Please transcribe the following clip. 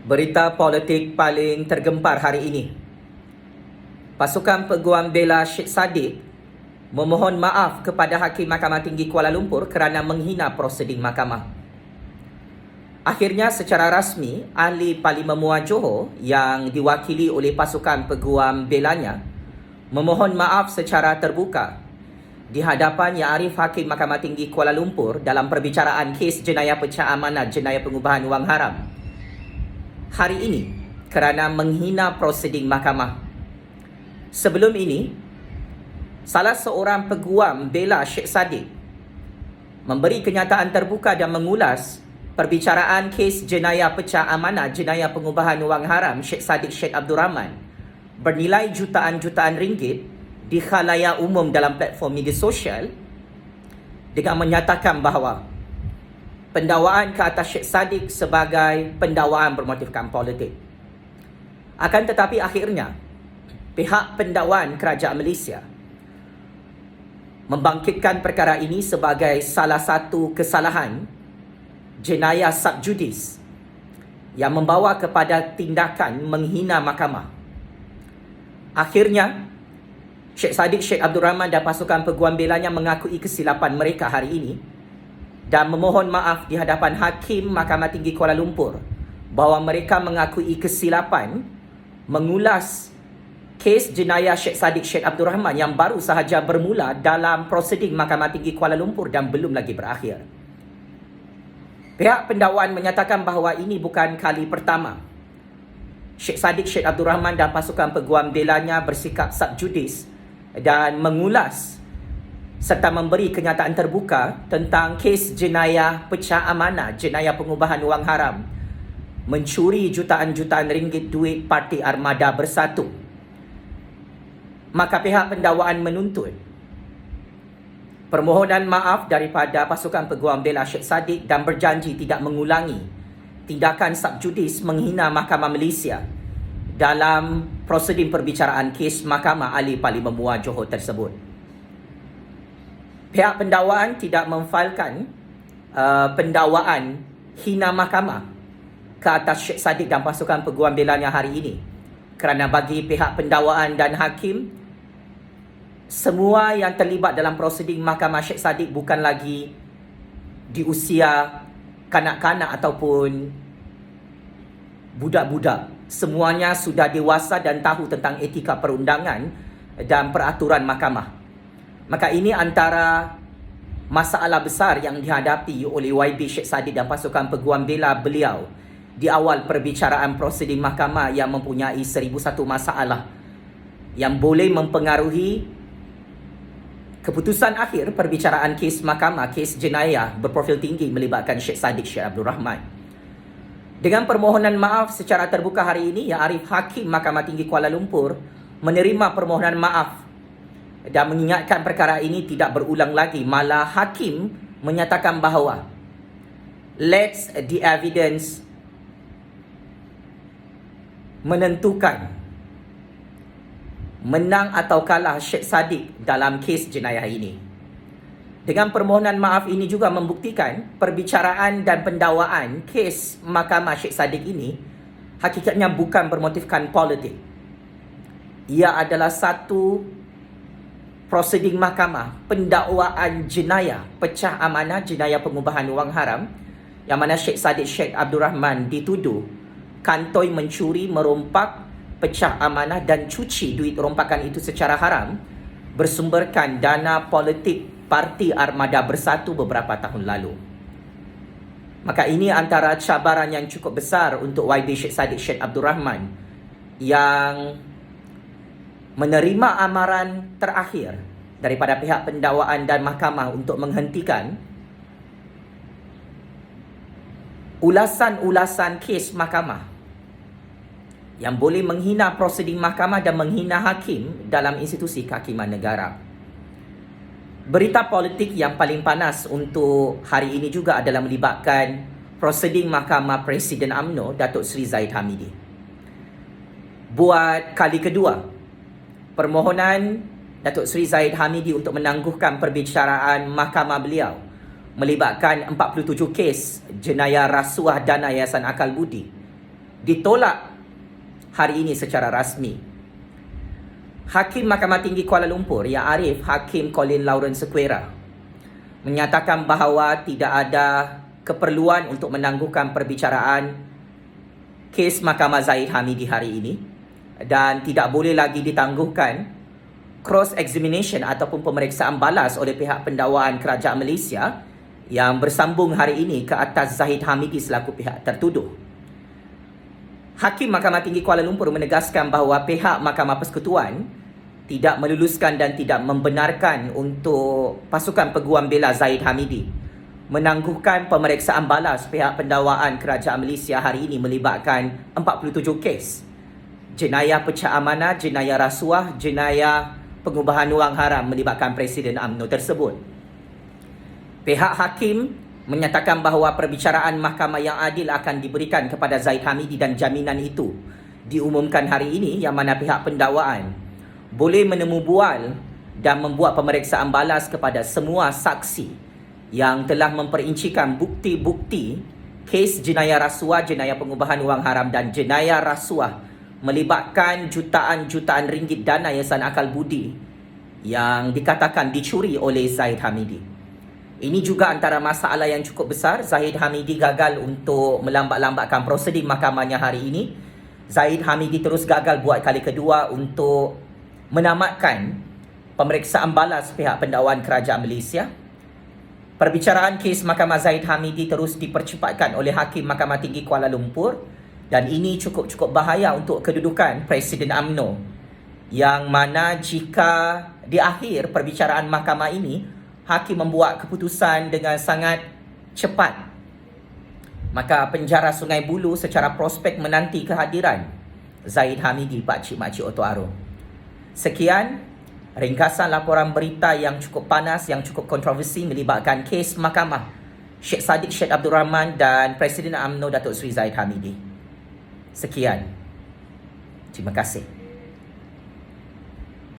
Berita politik paling tergempar hari ini. Pasukan Peguam Bela Syed Saddiq memohon maaf kepada Hakim Mahkamah Tinggi Kuala Lumpur kerana menghina prosiding mahkamah. Akhirnya secara rasmi, Ahli Parlimen Muar Johor yang diwakili oleh pasukan Peguam Belanya memohon maaf secara terbuka di hadapan Yang Arif Hakim Mahkamah Tinggi Kuala Lumpur dalam perbicaraan kes jenayah pecah amanat jenayah pengubahan wang haram hari ini kerana menghina prosiding mahkamah. Sebelum ini, salah seorang peguam bela Syed Saddiq memberi kenyataan terbuka dan mengulas perbicaraan kes jenayah pecah amanat jenayah pengubahan wang haram Syed Saddiq Syed Abdul Rahman bernilai jutaan-jutaan ringgit di khalayak umum dalam platform media sosial dengan menyatakan bahawa pendakwaan ke atas Syed Saddiq sebagai pendakwaan bermotifkan politik. Akan tetapi akhirnya, pihak pendakwaan Kerajaan Malaysia membangkitkan perkara ini sebagai salah satu kesalahan jenayah subjudis yang membawa kepada tindakan menghina mahkamah. Akhirnya, Syed Saddiq Syed Abdul Rahman dan pasukan peguam belanya mengakui kesilapan mereka hari ini dan memohon maaf di hadapan Hakim Mahkamah Tinggi Kuala Lumpur bahawa mereka mengakui kesilapan mengulas kes jenayah Syed Saddiq Syed Abdul Rahman yang baru sahaja bermula dalam prosiding Mahkamah Tinggi Kuala Lumpur dan belum lagi berakhir. Pihak pendakwaan menyatakan bahawa ini bukan kali pertama Syed Saddiq Syed Abdul Rahman dan pasukan peguam belanya bersikap subjudis dan mengulas serta memberi kenyataan terbuka tentang kes jenayah pecah amanah jenayah pengubahan wang haram mencuri jutaan-jutaan ringgit duit Parti Armada Bersatu. Maka pihak pendakwaan menuntut permohonan maaf daripada pasukan peguam bela Syed Saddiq dan berjanji tidak mengulangi tindakan subjudis menghina Mahkamah Malaysia dalam prosedur perbicaraan kes Mahkamah Ahli Parlimen Muar Johor tersebut. Pihak pendakwaan tidak memfailkan pendakwaan hina mahkamah ke atas Syed Saddiq dan pasukan peguam belanya hari ini kerana bagi pihak pendakwaan dan hakim, semua yang terlibat dalam prosedur mahkamah Syed Saddiq bukan lagi di usia kanak-kanak ataupun budak-budak. Semuanya sudah dewasa dan tahu tentang etika perundangan dan peraturan mahkamah. Maka ini antara masalah besar yang dihadapi oleh YB Syed Saddiq dan pasukan peguam bela beliau di awal perbicaraan prosedur mahkamah yang mempunyai 1001 masalah yang boleh mempengaruhi keputusan akhir perbicaraan kes mahkamah, kes jenayah berprofil tinggi melibatkan Syed Saddiq Syed Abdul Rahman. Dengan permohonan maaf secara terbuka hari ini, Yang Arif Hakim Mahkamah Tinggi Kuala Lumpur menerima permohonan maaf dan mengingatkan perkara ini tidak berulang lagi. Malah Hakim menyatakan bahawa let the evidence menentukan menang atau kalah Syed Saddiq dalam kes jenayah ini. Dengan permohonan maaf ini juga membuktikan perbicaraan dan pendakwaan kes Mahkamah Syed Saddiq ini hakikatnya bukan bermotifkan politik. Ia adalah satu prosedur mahkamah pendakwaan jenayah pecah amanah jenayah pengubahan wang haram yang mana Syed Saddiq Syed Abdul Rahman dituduh kantoi mencuri, merompak, pecah amanah dan cuci duit rompakan itu secara haram bersumberkan dana politik Parti Armada Bersatu beberapa tahun lalu. Maka ini antara cabaran yang cukup besar untuk YB Syed Saddiq Syed Abdul Rahman yang menerima amaran terakhir daripada pihak pendakwaan dan mahkamah untuk menghentikan ulasan-ulasan kes mahkamah yang boleh menghina prosedur mahkamah dan menghina hakim dalam institusi kehakiman negara. Berita politik yang paling panas untuk hari ini juga adalah melibatkan prosedur Mahkamah Presiden UMNO, Datuk Seri Zahid Hamidi. Buat kali kedua, permohonan Datuk Seri Zahid Hamidi untuk menangguhkan perbicaraan mahkamah beliau melibatkan 47 kes jenayah rasuah dana Yayasan Akal Budi ditolak hari ini secara rasmi. Hakim Mahkamah Tinggi Kuala Lumpur Yang Arif Hakim Colin Lawrence Sequeira menyatakan bahawa tidak ada keperluan untuk menangguhkan perbicaraan kes Mahkamah Zahid Hamidi hari ini dan tidak boleh lagi ditangguhkan cross examination ataupun pemeriksaan balas oleh pihak pendakwaan Kerajaan Malaysia yang bersambung hari ini ke atas Zahid Hamidi selaku pihak tertuduh. Hakim Mahkamah Tinggi Kuala Lumpur menegaskan bahawa pihak Mahkamah Persekutuan tidak meluluskan dan tidak membenarkan untuk pasukan peguam bela Zahid Hamidi menangguhkan pemeriksaan balas pihak pendakwaan Kerajaan Malaysia hari ini melibatkan 47 kes. Jenayah pecah amanah, jenayah rasuah, jenayah pengubahan wang haram melibatkan Presiden UMNO tersebut. Pihak hakim menyatakan bahawa perbicaraan mahkamah yang adil akan diberikan kepada Zahid Hamidi dan jaminan itu diumumkan hari ini yang mana pihak pendakwaan boleh menemu bual dan membuat pemeriksaan balas kepada semua saksi yang telah memperincikan bukti-bukti kes jenayah rasuah, jenayah pengubahan wang haram dan jenayah rasuah melibatkan jutaan-jutaan ringgit dana yayasan akal budi yang dikatakan dicuri oleh Zahid Hamidi. Ini juga antara masalah yang cukup besar. Zahid Hamidi gagal untuk melambat-lambatkan prosedur mahkamahnya hari ini. Zahid Hamidi terus gagal buat kali kedua untuk menamatkan pemeriksaan balas pihak pendakwaan Kerajaan Malaysia. Perbicaraan kes Mahkamah Zahid Hamidi terus dipercepatkan oleh Hakim Mahkamah Tinggi Kuala Lumpur dan ini cukup bahaya untuk kedudukan Presiden UMNO yang mana jika di akhir perbicaraan mahkamah ini hakim membuat keputusan dengan sangat cepat, maka penjara Sungai Buloh secara prospek menanti kehadiran Zahid Hamidi pakcik-makcik Oto Aro. Sekian ringkasan laporan berita yang cukup panas, yang cukup kontroversi melibatkan kes mahkamah Sheikh Saddiq Syed Abdul Rahman dan Presiden UMNO Datuk Seri Zahid Hamidi. Sekian. Terima kasih.